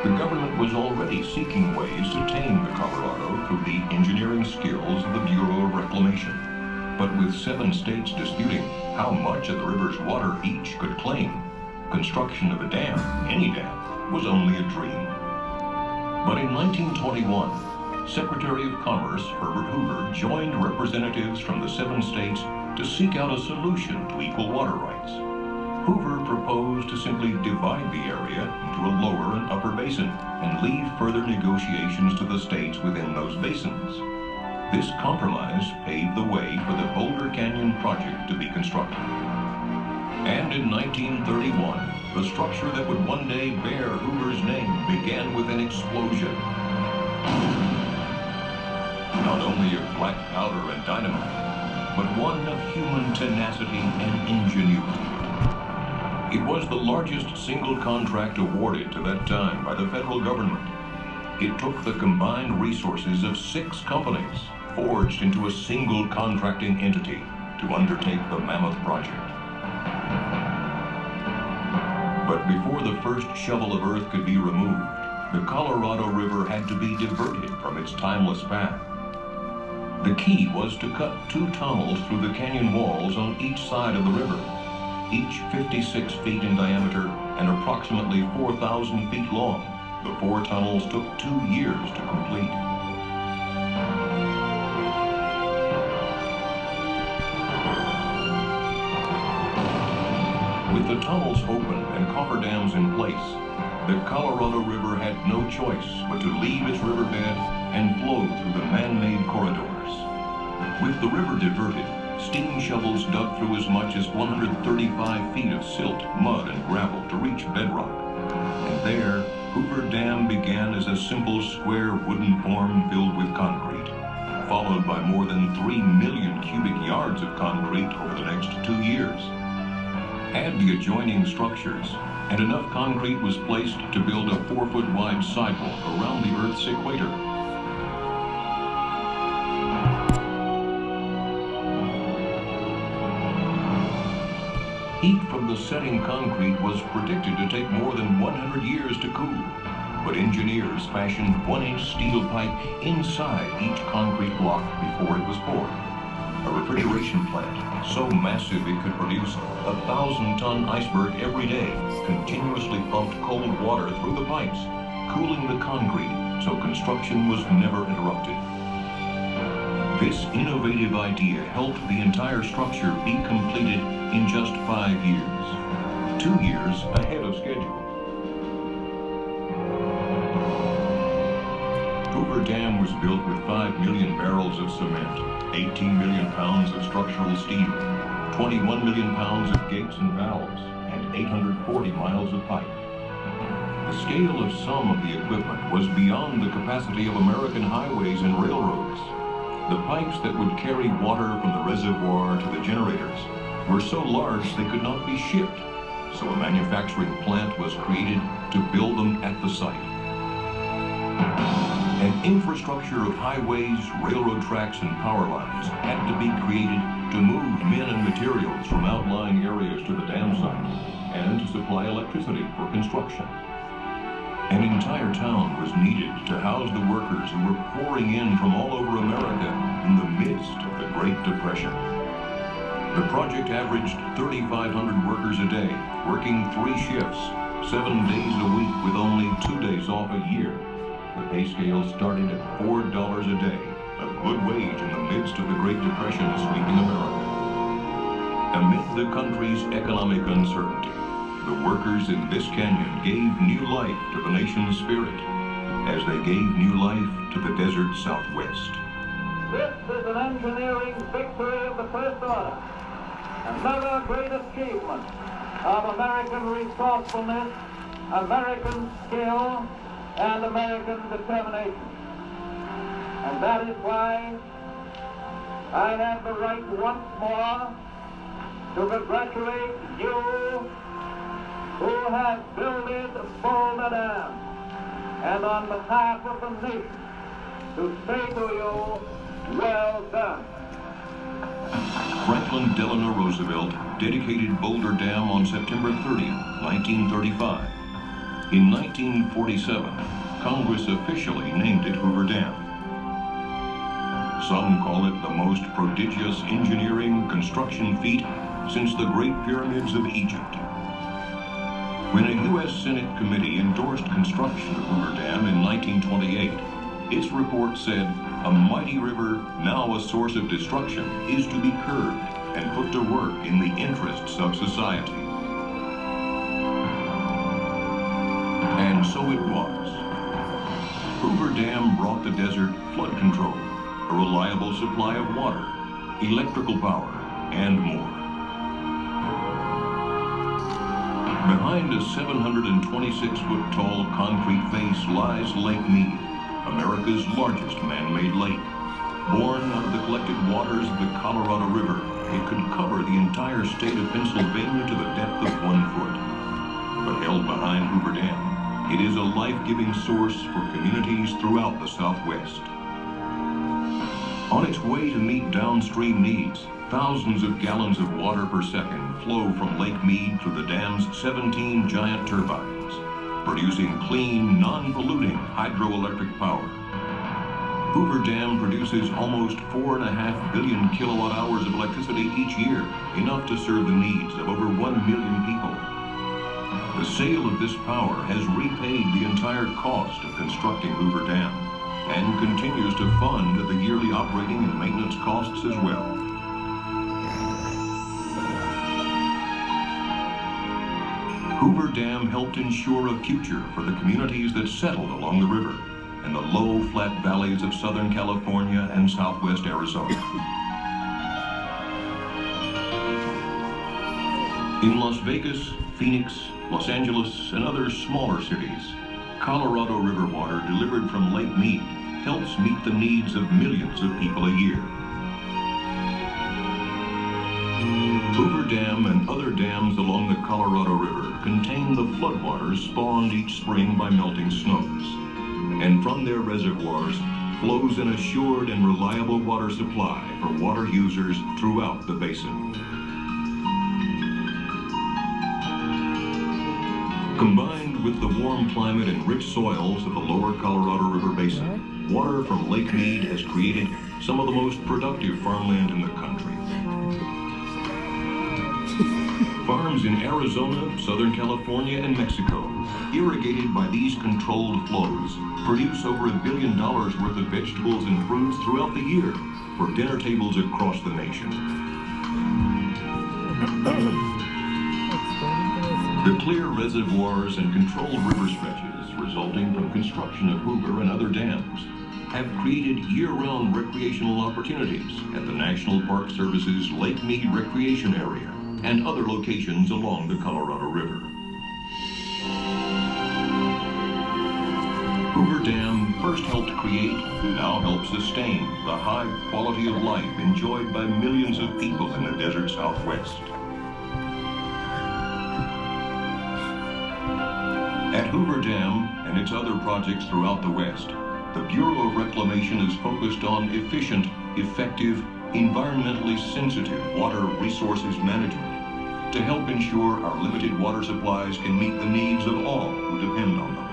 The government was already seeking ways to tame the Colorado through the engineering skills of the Bureau of Reclamation. But with 7 states disputing how much of the river's water each could claim, construction of a dam, any dam, was only a dream. But in 1921, Secretary of Commerce Herbert Hoover joined representatives from the 7 states to seek out a solution to equal water rights. Hoover proposed to simply divide the area into a lower and upper basin and leave further negotiations to the states within those basins. This compromise paved the way for the Boulder Canyon project to be constructed. And in 1931, the structure that would one day bear Hoover's name began with an explosion. Not only of black powder and dynamite, but one of human tenacity and ingenuity. It was the largest single contract awarded to that time by the federal government. It took the combined resources of 6 companies, forged into a single contracting entity, to undertake the mammoth project. But before the first shovel of earth could be removed, the Colorado River had to be diverted from its timeless path. The key was to cut 2 tunnels through the canyon walls on each side of the river, each 56 feet in diameter and approximately 4,000 feet long. The 4 tunnels took 2 years to complete. With the tunnels open and cofferdams in place, the Colorado River had no choice but to leave its riverbed and flow through the man-made corridors. With the river diverted, steam shovels dug through as much as 135 feet of silt, mud, and gravel to reach bedrock. And there, Hoover Dam began as a simple square wooden form filled with concrete, followed by more than 3 million cubic yards of concrete over the next 2 years. Add the adjoining structures, and enough concrete was placed to build a 4-foot wide sidewalk around the Earth's equator. Heat from the setting concrete was predicted to take more than 100 years to cool, but engineers fashioned 1-inch steel pipe inside each concrete block before it was poured. A refrigeration plant, so massive it could produce a 1,000-ton iceberg every day, continuously pumped cold water through the pipes, cooling the concrete so construction was never interrupted. This innovative idea helped the entire structure be completed in just 5 years, 2 years ahead of schedule. Hoover Dam was built with 5 million barrels of cement, 18 million pounds of structural steel, 21 million pounds of gates and valves, and 840 miles of pipe. The scale of some of the equipment was beyond the capacity of American highways and railroads. The pipes that would carry water from the reservoir to the generators were so large they could not be shipped, so a manufacturing plant was created to build them at the site. An infrastructure of highways, railroad tracks, and power lines had to be created to move men and materials from outlying areas to the dam site and to supply electricity for construction. An entire town was needed to house the workers who were pouring in from all over America in the midst of the Great Depression. The project averaged 3,500 workers a day, working 3 shifts, 7 days a week with only 2 days off a year. The pay scale started at $4 a day, a good wage in the midst of the Great Depression sweeping America. Amid the country's economic uncertainty, the workers in this canyon gave new life to the nation's spirit, as they gave new life to the desert Southwest. This is an engineering victory of the first order, another great achievement of American resourcefulness, American skill, and American determination. And that is why I have the right once more to congratulate you who have builded Hoover Dam, and on behalf of the nation to say to you, well done. Franklin Delano Roosevelt dedicated Boulder Dam on September 30th, 1935. In 1947, Congress officially named it Hoover Dam. Some call it the most prodigious engineering construction feat since the Great Pyramids of Egypt. When a U.S. Senate committee endorsed construction of Hoover Dam in 1928, its report said, "A mighty river, now a source of destruction, is to be curbed and put to work in the interests of society." And so it was. Hoover Dam brought the desert flood control, a reliable supply of water, electrical power, and more. Behind a 726-foot-tall concrete face lies Lake Mead, America's largest man-made lake. Born out of the collected waters of the Colorado River, it could cover the entire state of Pennsylvania to the depth of 1 foot. But held behind Hoover Dam, it is a life-giving source for communities throughout the Southwest. On its way to meet downstream needs, thousands of gallons of water per second flow from Lake Mead through the dam's 17 giant turbines, producing clean, non-polluting hydroelectric power. Hoover Dam produces almost 4.5 billion kilowatt hours of electricity each year, enough to serve the needs of over 1 million people. The sale of this power has repaid the entire cost of constructing Hoover Dam and continues to fund the yearly operating and maintenance costs as well. Hoover Dam helped ensure a future for the communities that settled along the river and the low, flat valleys of Southern California and Southwest Arizona. In Las Vegas, Phoenix, Los Angeles, and other smaller cities, Colorado River water delivered from Lake Mead helps meet the needs of millions of people a year. Hoover Dam and other dams along the Colorado River contain the floodwaters spawned each spring by melting snows, and from their reservoirs flows an assured and reliable water supply for water users throughout the basin. Combined with the warm climate and rich soils of the lower Colorado River Basin, water from Lake Mead has created some of the most productive farmland in the country. Farms in Arizona, Southern California, and Mexico, irrigated by these controlled flows, produce over $1 billion worth of vegetables and fruits throughout the year for dinner tables across the nation. The clear reservoirs and controlled river stretches resulting from construction of Hoover and other dams have created year-round recreational opportunities at the National Park Service's Lake Mead Recreation Area and other locations along the Colorado River. Hoover Dam first helped create, now helps sustain, the high quality of life enjoyed by millions of people in the desert Southwest. At Hoover Dam and its other projects throughout the West, the Bureau of Reclamation is focused on efficient, effective, environmentally sensitive water resources management to help ensure our limited water supplies can meet the needs of all who depend on them.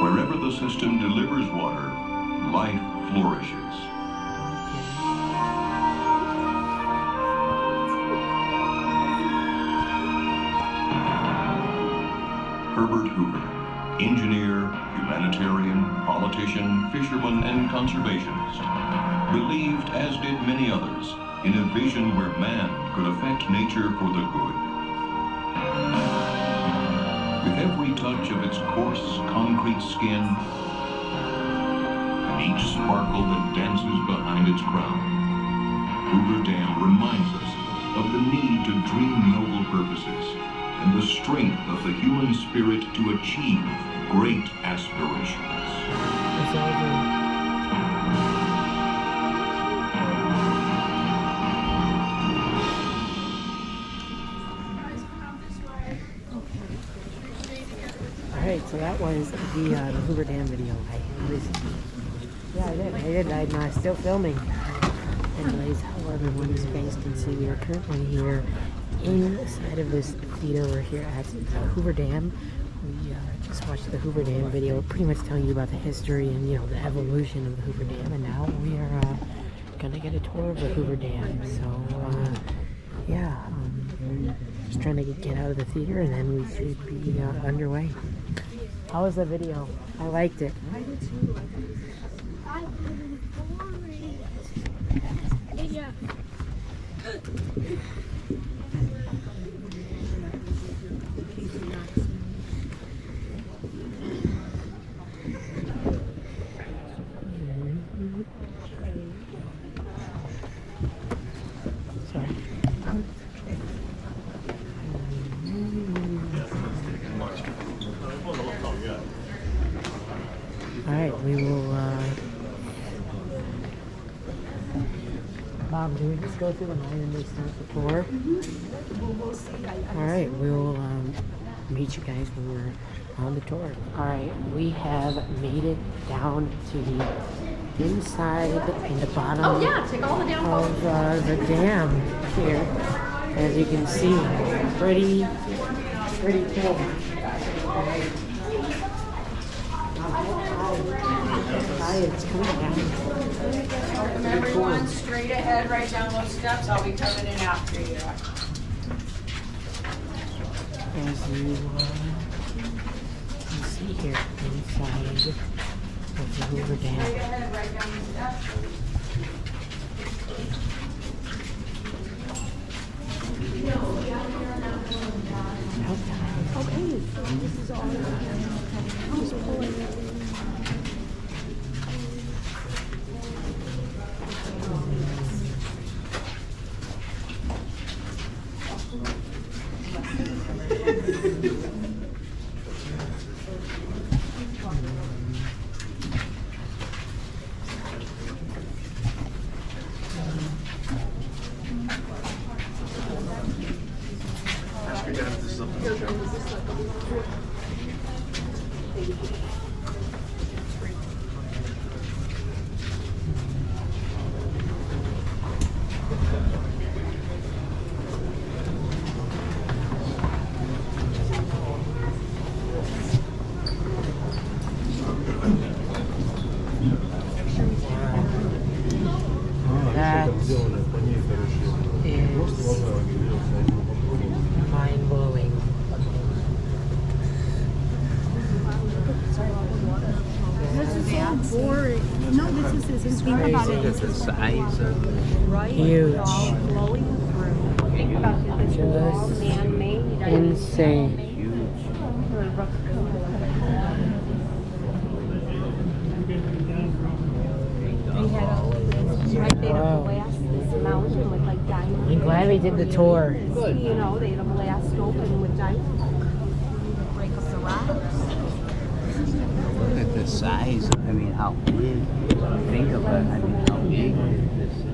Wherever the system delivers water, life flourishes. Herbert Hoover, engineer, humanitarian, politician, fisherman, and conservationist, believed, as did many others, in a vision where man could affect nature for the good. With every touch of its coarse, concrete skin, and each sparkle that dances behind its crown, Hoover Dam reminds us of the need to dream noble purposes and the strength of the human spirit to achieve great aspirations. It's over. Alright, so that was the Hoover Dam video. I did. I'm still filming. Anyways, how everyone in space can see, we are currently here inside of this theater. We're here at Hoover Dam. We just watched the Hoover Dam video, pretty much telling you about the history and, you know, the evolution of the Hoover Dam. And now we are gonna get a tour of the Hoover Dam. So, yeah, just trying to get out of the theater, and then we should be underway. How was the video? I liked it. I did too. I boring. Yeah. Sorry. Alright, we will, Bob, do we just go through the line and they start the tour? Alright, we'll, meet you guys when we're on the tour. Alright, we have made it down to the inside and the bottom Take all the down of the dam here. As you can see, pretty cool. It's coming down. Remember, everyone, straight ahead, right down those steps. I'll be coming in after you. As you can see here inside of the Hoover Dam. Straight ahead, right down the steps. Okay. This is all. I'm just pulling it. That is mind-blowing. This is so boring. No, this isn't. Think about it. The size of Right? Huge. It's all flowing through. Think about it. It's all Just man-made. insane. They had right there to blast this mountain with like diamonds. I'm glad we did the tour. You know, they had a blast open with diamonds. Break up the rocks. Look at the size. I mean, how big. Think of it. I mean, how big this is.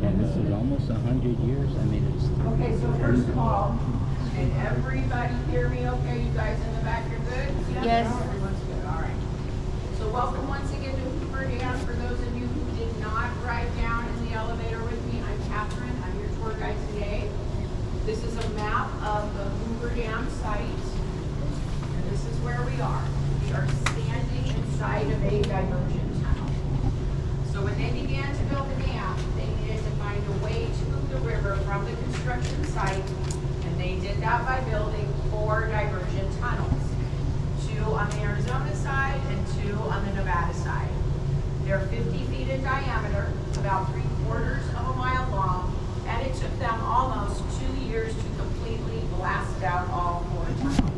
And this is almost 100 years. I mean, it's. Okay, so first of all, and everybody hear me okay? You guys in the back are good? Yes. Everyone's good, all right. So welcome once again to Hoover Dam. For those of you who did not ride down in the elevator with me, I'm Catherine. I'm your tour guide today. This is a map of the Hoover Dam site. And this is where we are. We are standing inside of a diversion tunnel. So when they began to build the dam, they needed to find a way to move the river from the construction site, and they did that by building 4 diversion tunnels. 2 on the Arizona side and 2 on the Nevada side. They're 50 feet in diameter, about 3/4 of a mile long, and it took them almost 2 years to completely blast out all 4 tunnels.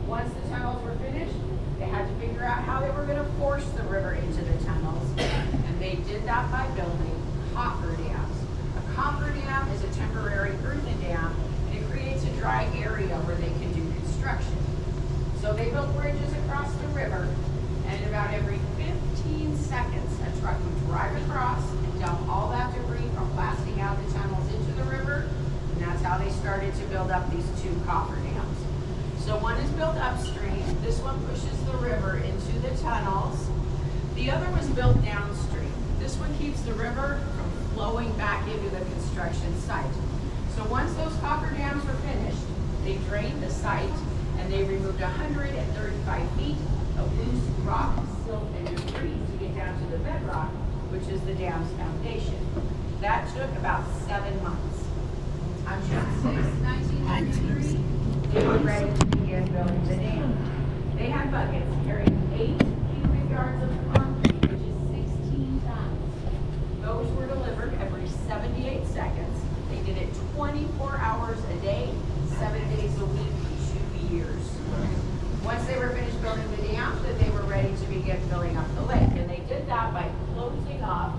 Once the tunnels were finished, they had to figure out how they were going to force the river into the tunnels, and they did that by building Hoover dams. A coffer dam is a temporary earthen dam, and it creates a dry river, and about every 15 seconds, a truck would drive across and dump all that debris from blasting out the tunnels into the river, and that's how they started to build up these two coffer dams. So one is built upstream, this one pushes the river into the tunnels. The other was built downstream. This one keeps the river from flowing back into the construction site. So once those coffer dams were finished, they drained the site and they removed 135 feet of loose rock, silt, and debris to get down to the bedrock, which is the dam's foundation. That took about 7 months. On June 6, 1993, they were ready to begin building the dam. They had buckets carrying 8 cubic yards of concrete, which is 16 tons. Those were delivered every 78 seconds. They did it 24 hours a day, 7 days a week, 2 years. Once they were finished building the dam, then they were ready to begin filling up the lake. And they did that by closing off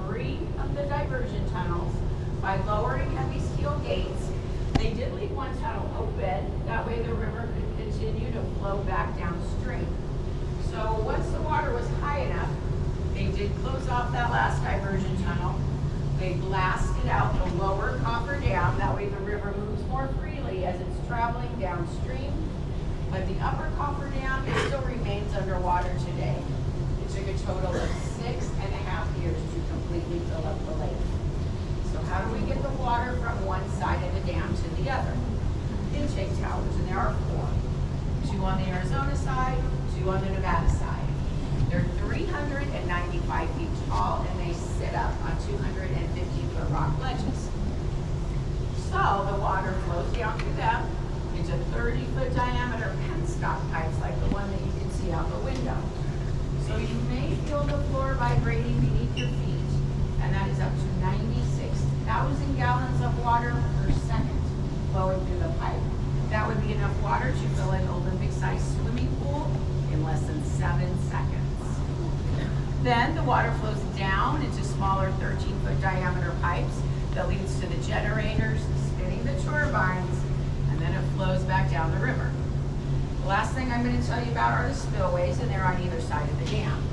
3 of the diversion tunnels, by lowering heavy steel gates. They did leave one tunnel open, that way the river could continue to flow back downstream. So once the water was high enough, they did close off that last diversion tunnel. They blasted out the lower coffer dam, that way the river moves more freely as it's traveling downstream. But the upper coffer dam, it still remains underwater today. It took a total of 6.5 years to completely fill up the lake. So how do we get the water from one side of the dam to the other? Intake towers, and there are 4. 2 on the Arizona side, 2 on the Nevada side. They're 395 feet tall, and they sit up on 250-foot rock ledges. So the water flows down through them into 30-foot diameter penstock pipes like the one that you can see out the window. So you may feel the floor vibrating beneath your feet, and that is up to 96,000 gallons of water per second flowing through the pipe. That would be enough water to fill an Olympic-sized swimming pool in less than 7 seconds. Then the water flows down into smaller 13-foot diameter pipes that leads to the generators, spinning the turbines, and then it flows back down the river. The last thing I'm going to tell you about are the spillways, and they're on either side of the dam.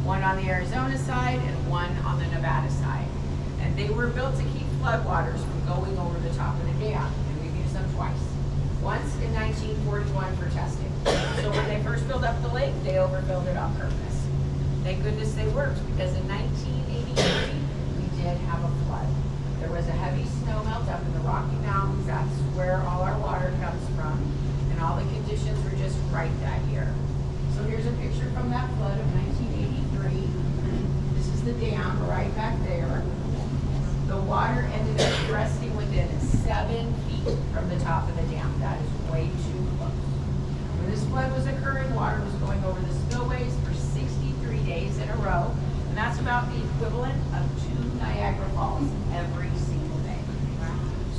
One on the Arizona side and one on the Nevada side. And they were built to keep floodwaters from going over the top of the dam, and we've used them twice. Once in 1941 for testing. So when they first filled up the lake, they overfilled it on purpose. Thank goodness they worked, because in 1983, we did have a flood. There was a heavy snow melt up in the Rocky Mountains. That's where all our water comes from. And all the conditions were just right that year. So here's a picture from that flood of 1983. This is the dam right back there. The water ended up resting within 7 feet from the top of the dam. That is way too close. When this flood was occurring, water was going over the spillways for 63 days in a row. And that's about the equivalent of 2 Niagara Falls every single day.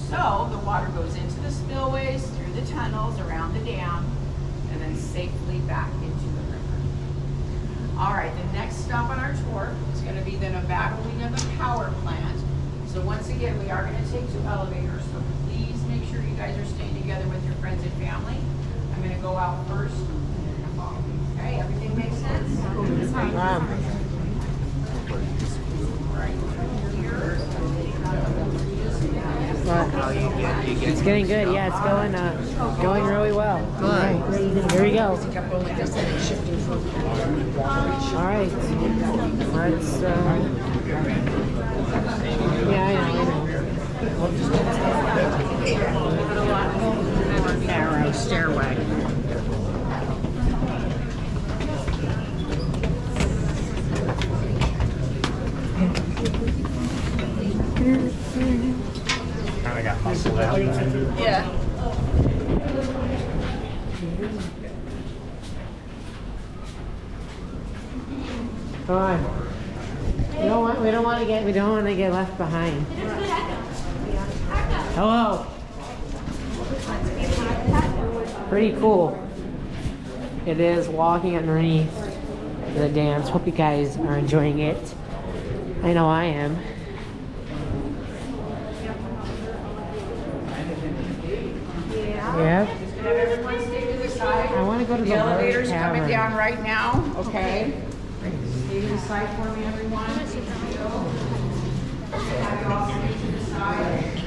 So the water goes into the spillways, through the tunnels, around the dam, and then safely back into the river. All right, the next stop on our tour is going to be the Nevada wing of the power plant. So once again, we are going to take 2 elevators, so please make sure you guys are staying together with your friends and family. I'm going to go out first, and you're going to follow me. Okay, everything makes sense? It's getting good. Yeah, it's going really well. Good. Here we go. All right. Let's. Yeah, I know. Narrow stairway. Kind of got muscled out. Yeah. Come on. We don't want to get left behind. Hello. Pretty cool. It is walking underneath the dams. Hope you guys are enjoying it. I know I am. Yeah. Everyone stay to the side. I want to go to The the elevator's Bird coming Tavern. down right now, okay? Stay to the side for me, everyone. Have you all stay to the side.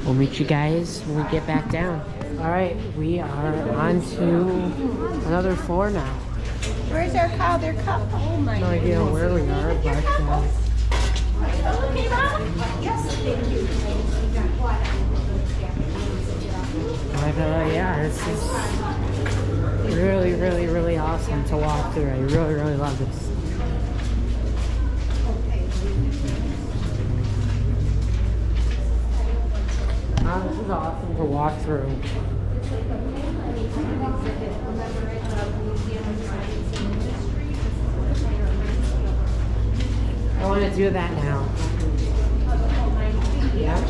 We'll meet you guys when we get back down. All right, we are on to another floor now. Where's our cow? Their cup. Oh my No idea where we are, but Okay, Mom? Yes, thank you. yeah, this is really, really, really awesome to walk through. I really, really love this. This is awesome to walk through. I want to do that now. Yeah.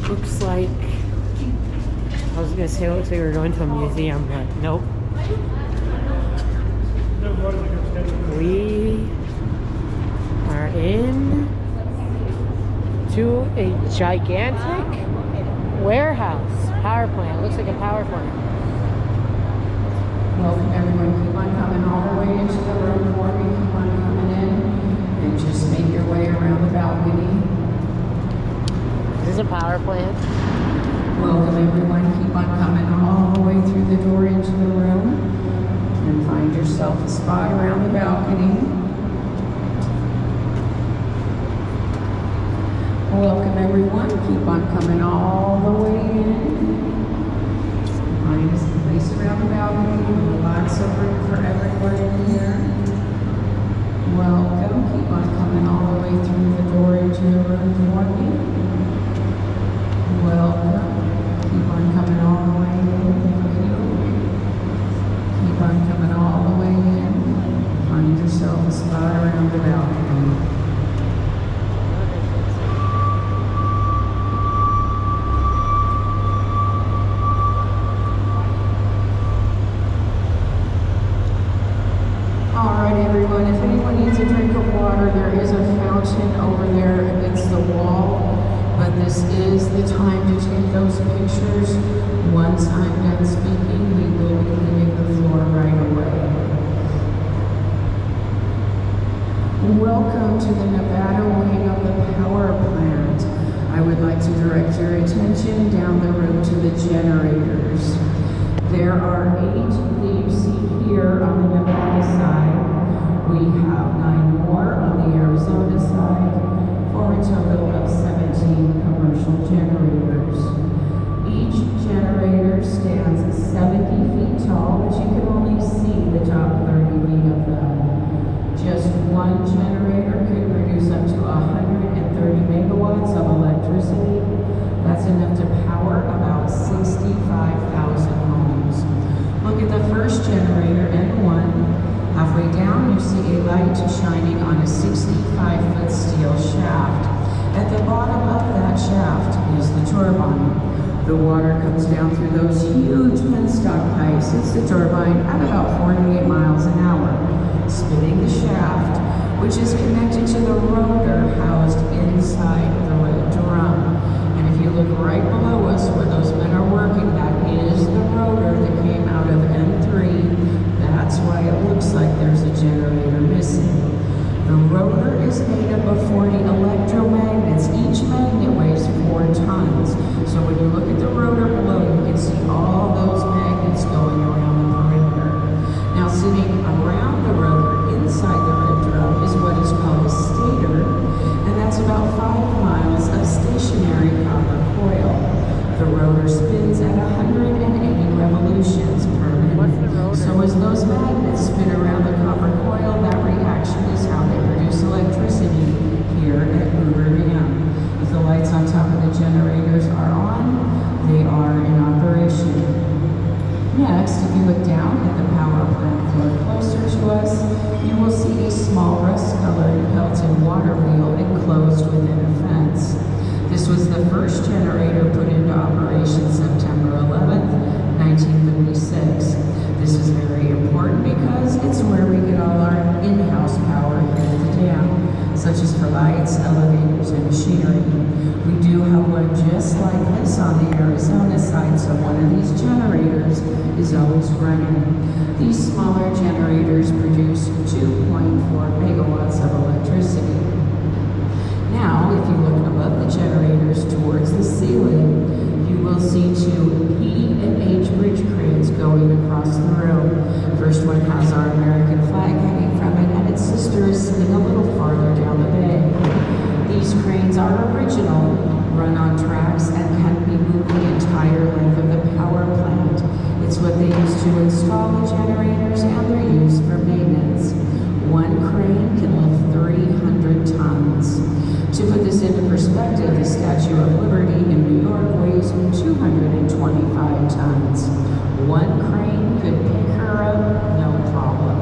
Looks like, I was gonna say it looks like we're going to a museum, but nope. We are in to a gigantic warehouse, power plant. Looks like a power plant. Welcome everyone, keep on coming all the way into the room for me, keep on coming in, and just make your way around the balcony. This is a power plant. Welcome everyone, keep on coming all the way through the door into the room, and find yourself a spot around the balcony. Welcome everyone, keep on coming all the way in. Find us a place around the balcony, lots of room for everyone in here. Welcome, keep on coming all the way through the door into the room for me. Welcome, keep on coming all the way in for you. Keep on coming all the way in. Find yourself a spot around the balcony. Alright everyone, if anyone needs a drink of water, there is a fountain over there against the wall. But this is the time to take those pictures. Once I'm done speaking, we will be leaving the floor right away. Welcome to the Nevada wing of the power plant. I would like to direct your attention down the road to the generators. There are 8 that you see here on the Nevada side. We have 9 more on the Arizona side, for a total of 17 commercial generators. Each generator stands 70 feet tall, but you can only see the top 30 feet of them. Just one generator could produce up to 130 megawatts of electricity. That's enough to power about 65,000 homes. Look at the first generator, N1. Halfway down, you see a light shining on a 65-foot steel shaft. At the bottom of that shaft is the turbine. The water comes down through those huge penstock pipes. Hits the turbine at about 48 miles an hour, spinning the shaft, which is connected to the rotor housed inside the red drum. And if you look right below us where those men are working, that is the rotor that came out of N3. That's why it looks like there's a generator missing. The rotor is made up of 40 electromagnets. Each magnet weighs 4 tons. So when you look at the rotor below, you can see all those magnets going around the perimeter. Now sitting around the rotor inside the red drum is what is called a stator, and that's about 5 miles of stationary copper coil. The rotor spins at 180 revolutions per minute. So as those magnets spin around the copper coil, that reaction is how they produce electricity here at Hoover Dam. If the lights on top of the generators are on, they are in operation. Next, if you look down at the power plant floor closer to us, you will see a small rust-colored Pelton water wheel enclosed within a fence. This was the first generator put into operation September 11th, bus, elevators, and machinery. We do have one just like this on the Arizona side, so one of these generators is always running. These smaller generators produce 2.4 megawatts of electricity. Now, if you look above the generators towards the ceiling, you will see two E and H bridge cranes going across the room. First one has our American flag hanging from it, and its sister is sitting a little farther down the bay. These cranes are original, run on tracks, and can be moved the entire length of the power plant. It's what they use to install the generators, and they're used for maintenance. One crane can lift 300 tons. To put this into perspective, the Statue of Liberty in New York weighs 225 tons. One crane could pick her up, no problem.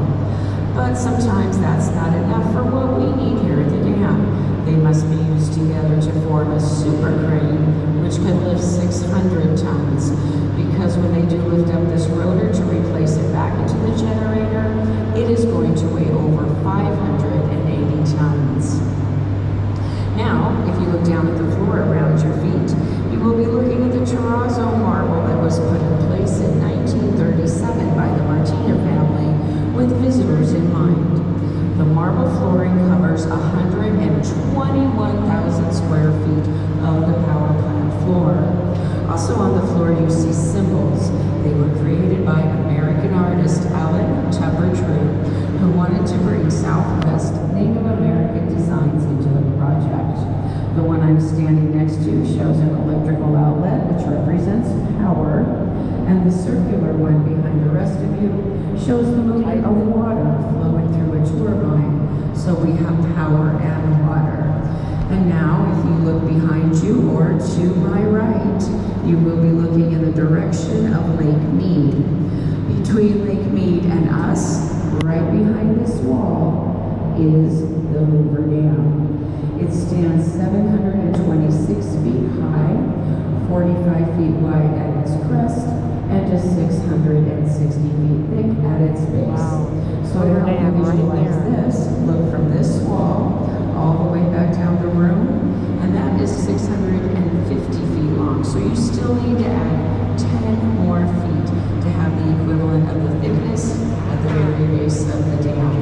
But sometimes that's not enough for what we need here at the dam. They must be used together to form a super crane, which could lift 600 tons. Because when they do lift up this rotor to replace it back into the generator, it is going to weigh over 580 tons. Now, if you look down at the floor around your feet, you will be looking at the terrazzo marble that was put in place in 1937 by the Martina family with visitors in mind. The marble flooring covers 121,000 square feet of the power plant floor. Also on the floor you see symbols. They were created by American artist Alan Tupper-True, who wanted to bring Southwest Native American designs into the project. The one I'm standing next to shows an electrical outlet, which represents power, and the circular one behind the rest of you shows the movement of water flowing through a turbine. So we have power and water. And now, if you look behind you or to my right, you will be looking in the direction of Lake Mead. Between Lake Mead and us, right behind this wall, is the Hoover Dam. It stands 726 feet high, 45 feet wide at its crest, and just 660 feet thick at its base. Wow. So to help you visualize this, look from this wall all the way back down the room, and that is 650 feet long. So you still need to add 10 more feet to have the equivalent of the thickness at the very base of the dam.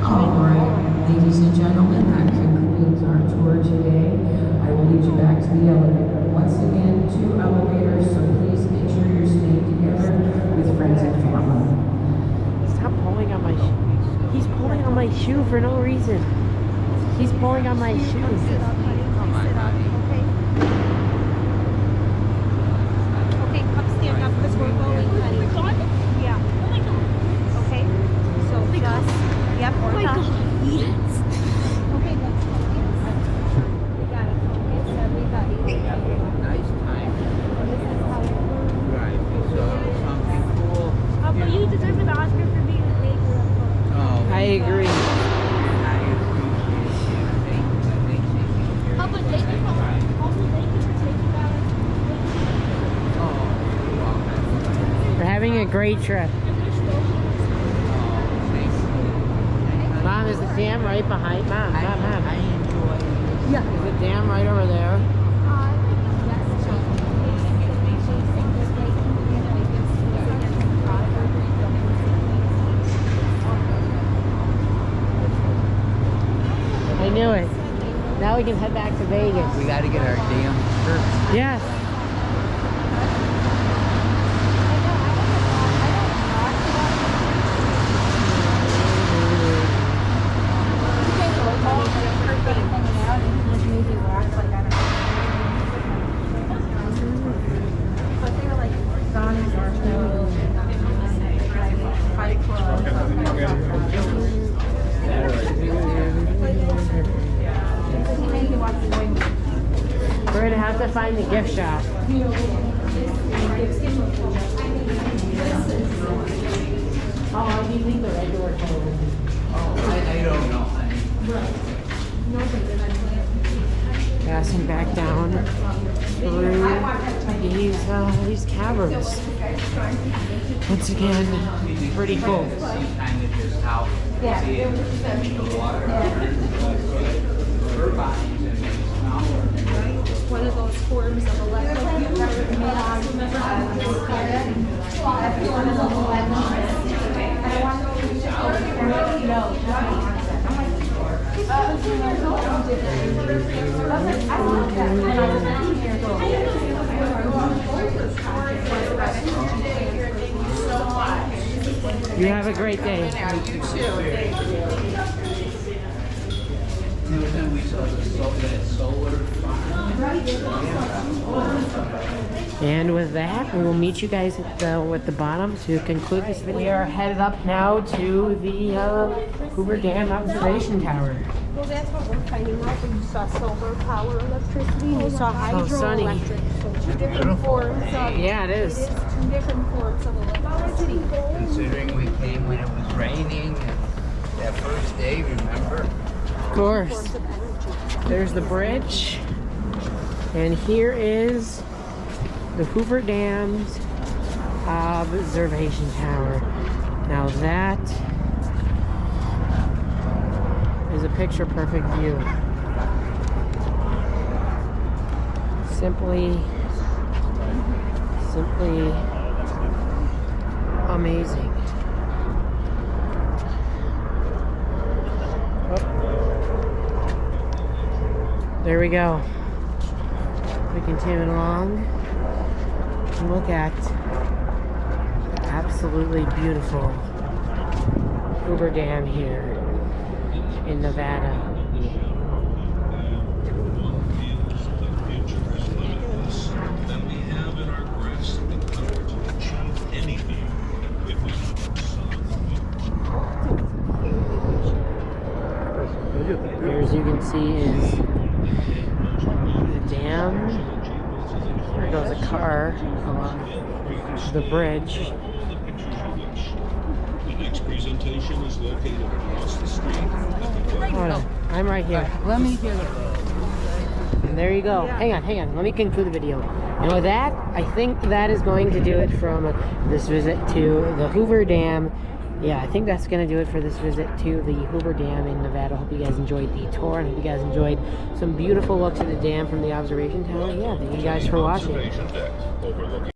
All right, ladies and gentlemen, that concludes our tour today. I will lead you back to the elevator. Once again, 2 elevators, so please make sure you're staying together with friends and family. Stop pulling on my shoe. He's pulling on my shoe for no reason. He's pulling on my shoe. Okay, come stand up because we're going, honey. Yeah. Okay, so just, yep, we're done. Yes. Okay, let's focus. We gotta focus, everybody. Nice time. This is how it works. Right. We saw something cool. Oh, but you deserve an Oscar for being a major of both. Oh. I agree. And I appreciate it. Thank you. Oh, but thank you for, also thank you for taking that. Oh, you're welcome. We're having a great trip. Mom, is the dam right behind? Mom. I enjoy it. Yeah. Is the dam right over there? I knew it. Now we can head back to Vegas. We got to get our damn shirts. Yes. We're gonna have to find the gift shop. How long do you think the regular clothes? I don't know. Passing back down through these caverns. Once again, pretty cool. Kind of just how the water. turbines and makes power. It's one of those forms of electric. You have a great day. We saw that solar And with that, we will meet you guys at the bottom to conclude this video. We are headed up now to the Hoover Dam observation tower. Well, that's what we're finding out. You saw solar power electricity, and you saw sunny. hydroelectric. So two different forms of. Yeah, it is. It is two different forms of electricity. Considering we came when it was raining and that first day, remember? Of course. Forms of energy. There's the bridge. And here is the Hoover Dam's observation tower. Now that is a picture perfect view. Simply amazing. Oh. There we go. We continue along and look at the absolutely beautiful Hoover Dam here in Nevada. That we have in our grasp the power to achieve anything if we Here, as you can see, is the dam. There goes a car along the bridge. The next presentation is located across the street at the Hold on, I'm right here. Let me hear it. And there you go. Hang on. Let me conclude the video. You know that? I think that is going to do it from this visit to the Hoover Dam. Yeah, I think that's going to do it for this visit to the Hoover Dam in Nevada. Hope you guys enjoyed the tour, and hope you guys enjoyed some beautiful looks at the dam from the observation tower. Yeah, thank you guys for watching. observation deck overlooking